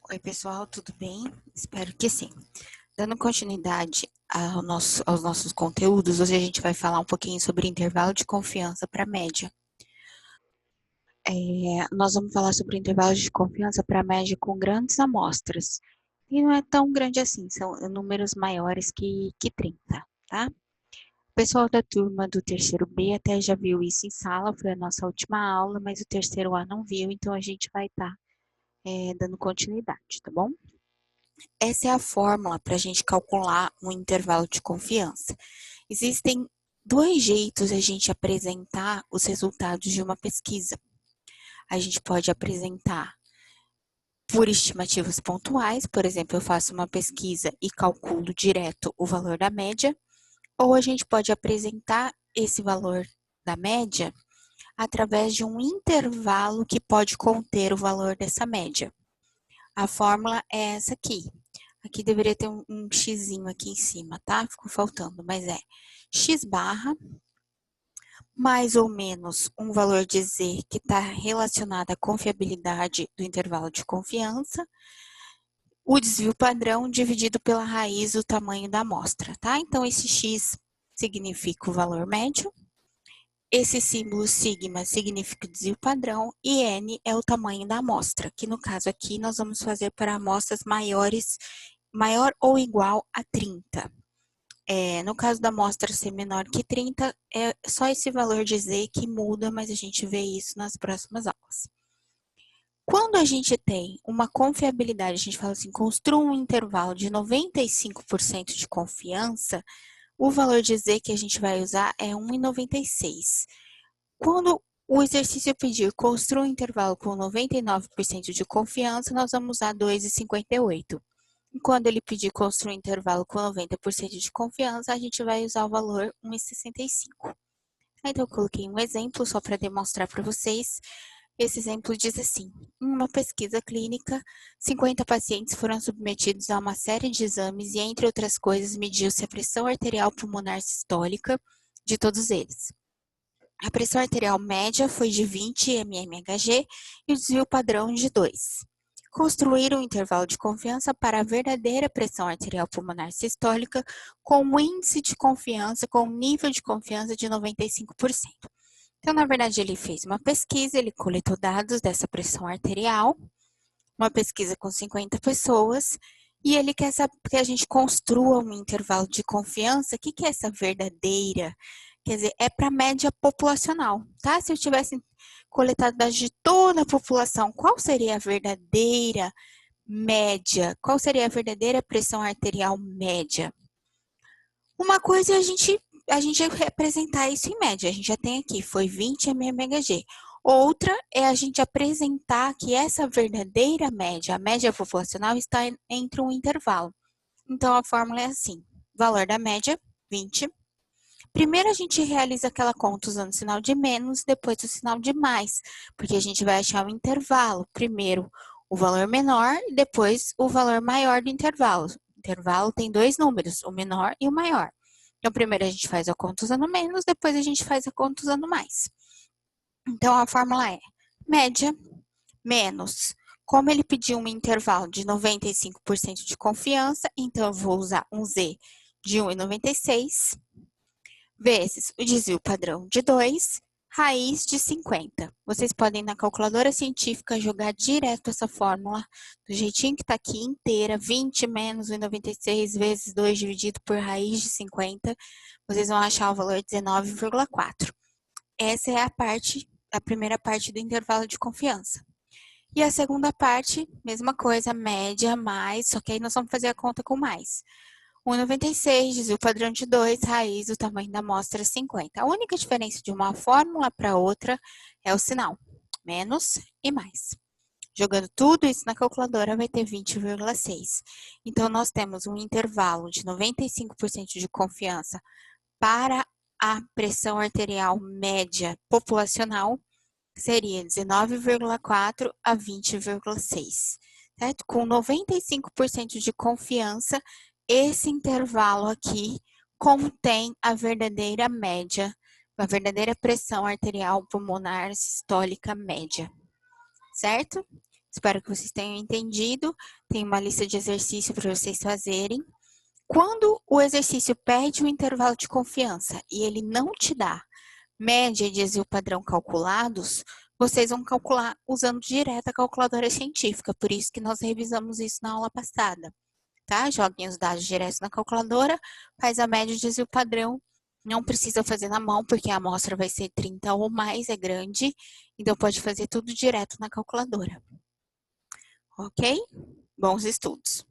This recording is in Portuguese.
Oi, pessoal, tudo bem? Espero que sim. Dando continuidade aos nossos conteúdos, hoje a gente vai falar um pouquinho sobre intervalo de confiança para média. Nós vamos falar sobre intervalo de confiança para média com grandes amostras. E não é tão grande assim, são números maiores que 30, tá? O pessoal da turma do terceiro B até já viu isso em sala, foi a nossa última aula, mas o terceiro A não viu, então a gente vai estar dando continuidade, tá bom? Essa é a fórmula para a gente calcular um intervalo de confiança. Existem dois jeitos de a gente apresentar os resultados de uma pesquisa. A gente pode apresentar por estimativas pontuais, por exemplo, eu faço uma pesquisa e calculo direto o valor da média, ou a gente pode apresentar esse valor da média através de um intervalo que pode conter o valor dessa média. A fórmula é essa aqui. Aqui deveria ter um xizinho aqui em cima, tá? Ficou faltando, mas é x barra, mais ou menos um valor de z que está relacionado à confiabilidade do intervalo de confiança, o desvio padrão dividido pela raiz do tamanho da amostra, tá? Então, esse x significa o valor médio, esse símbolo sigma significa o desvio padrão e n é o tamanho da amostra, que no caso aqui nós vamos fazer para amostras maior ou igual a 30. No caso da amostra ser menor que 30, é só esse valor de z que muda, mas a gente vê isso nas próximas aulas. Quando a gente tem uma confiabilidade, a gente fala assim, construa um intervalo de 95% de confiança, o valor de z que a gente vai usar é 1,96. Quando o exercício pedir construa um intervalo com 99% de confiança, nós vamos usar 2,58. E quando ele pedir construir um intervalo com 90% de confiança, a gente vai usar o valor 1,65. Então, eu coloquei um exemplo só para demonstrar para vocês. Esse exemplo diz assim: em uma pesquisa clínica, 50 pacientes foram submetidos a uma série de exames e, entre outras coisas, mediu-se a pressão arterial pulmonar sistólica de todos eles. A pressão arterial média foi de 20 mmHg e o desvio padrão de 2. Construir um intervalo de confiança para a verdadeira pressão arterial pulmonar sistólica com um índice de confiança, com um nível de confiança de 95%. Então, na verdade, ele fez uma pesquisa, ele coletou dados dessa pressão arterial, uma pesquisa com 50 pessoas, e ele quer saber que a gente construa um intervalo de confiança. O que é essa verdadeira? Quer dizer, é para a média populacional, tá? Se eu tivesse coletado dados de toda a população, qual seria a verdadeira média? Qual seria a verdadeira pressão arterial média? Uma coisa é a gente representar isso em média. A gente já tem aqui, foi 20 mmHg. Outra é a gente apresentar que essa verdadeira média, a média populacional, está entre um intervalo. Então, a fórmula é assim: valor da média, 20. Primeiro, a gente realiza aquela conta usando o sinal de menos, depois o sinal de mais, porque a gente vai achar um intervalo. Primeiro, o valor menor e depois o valor maior do intervalo. O intervalo tem dois números, o menor e o maior. Então, primeiro a gente faz a conta usando menos, depois a gente faz a conta usando mais. Então, a fórmula é média menos. Como ele pediu um intervalo de 95% de confiança, então eu vou usar um Z de 1,96 vezes o desvio padrão de 2, raiz de 50. Vocês podem, na calculadora científica, jogar direto essa fórmula, do jeitinho que está aqui inteira, 20 menos 1,96 vezes 2 dividido por raiz de 50, vocês vão achar o valor 19,4. Essa é a primeira parte do intervalo de confiança. E a segunda parte, mesma coisa, média, mais, só que aí nós vamos fazer a conta com mais. 1,96, desvio padrão de 2, raiz, o tamanho da amostra 50. A única diferença de uma fórmula para outra é o sinal, menos e mais. Jogando tudo isso na calculadora, vai ter 20,6. Então, nós temos um intervalo de 95% de confiança para a pressão arterial média populacional, seria 19,4 a 20,6. Certo? Com 95% de confiança, esse intervalo aqui contém a verdadeira média, a verdadeira pressão arterial pulmonar sistólica média, certo? Espero que vocês tenham entendido. Tem uma lista de exercício para vocês fazerem. Quando o exercício perde o intervalo de confiança e ele não te dá média e desvio padrão calculados, vocês vão calcular usando direto a calculadora científica. Por isso que nós revisamos isso na aula passada. Tá? Joguem os dados direto na calculadora, faz a média e desvio padrão. Não precisa fazer na mão, porque a amostra vai ser 30 ou mais, é grande. Então, pode fazer tudo direto na calculadora. Ok? Bons estudos!